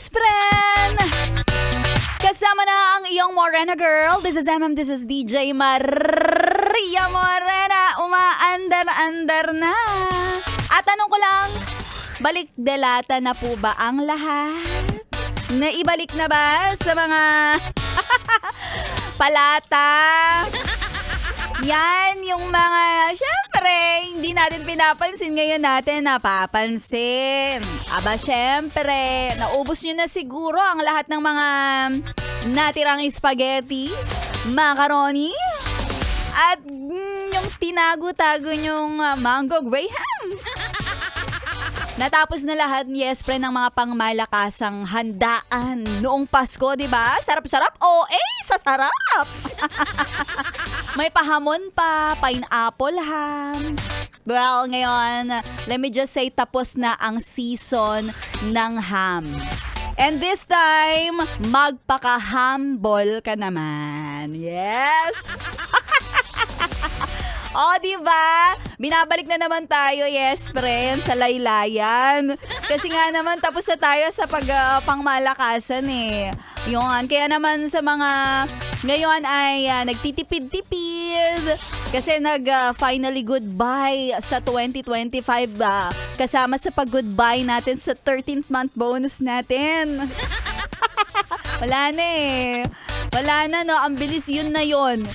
Yes, friend! Kasama na ang iyong Morena girl. This is this is DJ Maria Morena. Umaandar-andar na. At tanong ko lang, balik delata na po ba ang lahat? Naibalik na ba sa mga palata? Yan, yung mga, syempre, hindi natin pinapansin, ngayon natin napapansin. Aba, syempre, naubos nyo na siguro ang lahat ng mga natirang spaghetti, macaroni, at yung tinago-tago nyong mango graham. Natapos na lahat, yes, friend, ng mga pangmalakasang handaan noong Pasko, di ba? Sarap-sarap? Sasarap! May pahamon pa, pineapple ham. Well, ngayon, let me just say, tapos na ang season ng ham. And this time, magpaka-humble ka naman. Yes! Diba? Binabalik na naman tayo, yes, friend, sa laylayan. Kasi nga naman, tapos na tayo sa pangmalakasan eh. Yun, kaya naman sa mga ngayon ay nagtitipid-tipid. Kasi finally goodbye sa 2025 ba? Kasama sa pag-goodbye natin sa 13th month bonus natin. Wala na eh. Wala na, no? Ang bilis, yun na yun.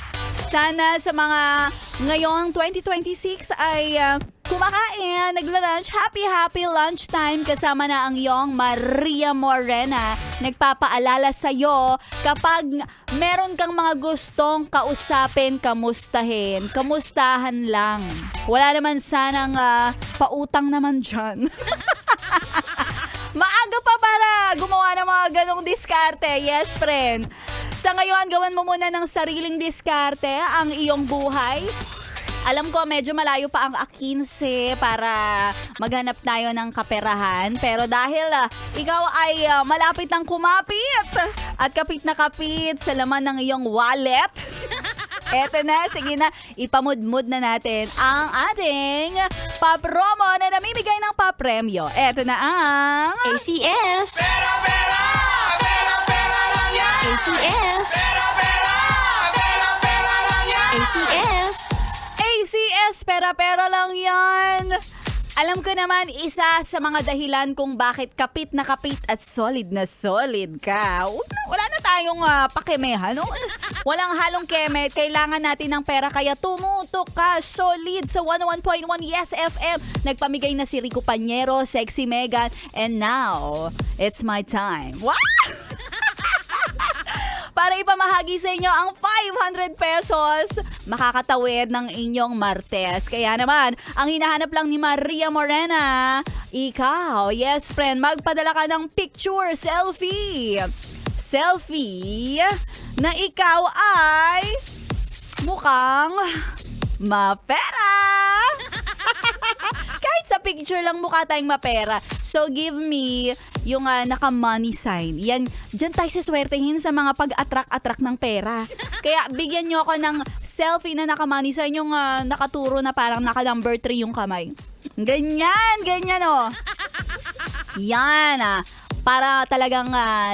Sana sa mga ngayong 2026 ay kumakain, nagla-lunch, happy lunchtime kasama na ang iyong Maria Morena. Nagpapaalala sa'yo kapag meron kang mga gustong kausapin, kamustahin, kamustahan lang. Wala naman sanang pautang naman dyan. Maaga pa para gumawa ng mga ganong diskarte. Yes, friend. Sa ngayon, gawan mo muna ng sariling diskarte ang iyong buhay. Alam ko, medyo malayo pa ang 15 para maghanap tayo ng kaperahan. Pero dahil ikaw ay malapit ng kumapit at kapit na kapit sa laman ng iyong wallet, eto na, sige na, ipamudmud na natin ang ating papromo na namimigay ng papremyo. Eto na ang ACS! ACS! ACS! ACS, pera-pera lang yan. Alam ko naman, isa sa mga dahilan kung bakit kapit na kapit at solid na solid ka. Wala na tayong pakemehan, no? Walang halong keme, kailangan natin ng pera kaya tumutok ka solid sa 101.1 Yes FM. Nagpamigay na si Rico Pañero, Sexy Megan, and now, it's my time. What? Para ipamahagi sa inyo ang 500 pesos, makakatawid ng inyong Martes. Kaya naman, ang hinahanap lang ni Maria Morena, ikaw, yes friend, magpadala ka ng picture, selfie. Selfie na ikaw ay mukhang mapera. Kahit sa picture lang mukha tayong mapera. So give me yung naka-money sign. Yan, dyan tayo siswertehin sa mga pag-attract ng pera. Kaya bigyan nyo ako ng selfie na naka-money sign, yung nakaturo na parang naka-number 3 yung kamay. Ganyan oh. Yan para talagang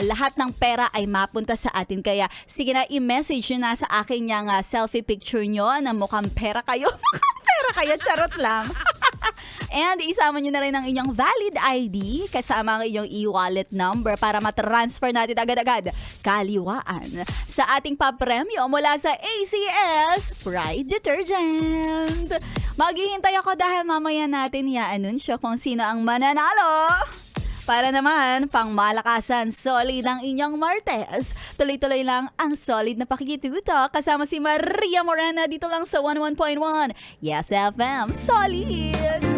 lahat ng pera ay mapunta sa atin. Kaya sige na, i-message nyo na sa akin yung selfie picture nyo na mukhang pera kayo. Mukhang pera kayo, charot lang. And isama nyo na rin ang inyong valid ID kasama ang inyong e-wallet number para matransfer natin agad-agad kaliwaan sa ating papremyo mula sa ACS Pride Detergent. Maghihintay ako dahil mamaya natin i-anunsyo kung sino ang mananalo. Para naman, pang malakasan, solid ang inyong Martes. Tuloy-tuloy lang ang solid na pakikituto kasama si Maria Morena dito lang sa 101.1 Yes FM. Solid!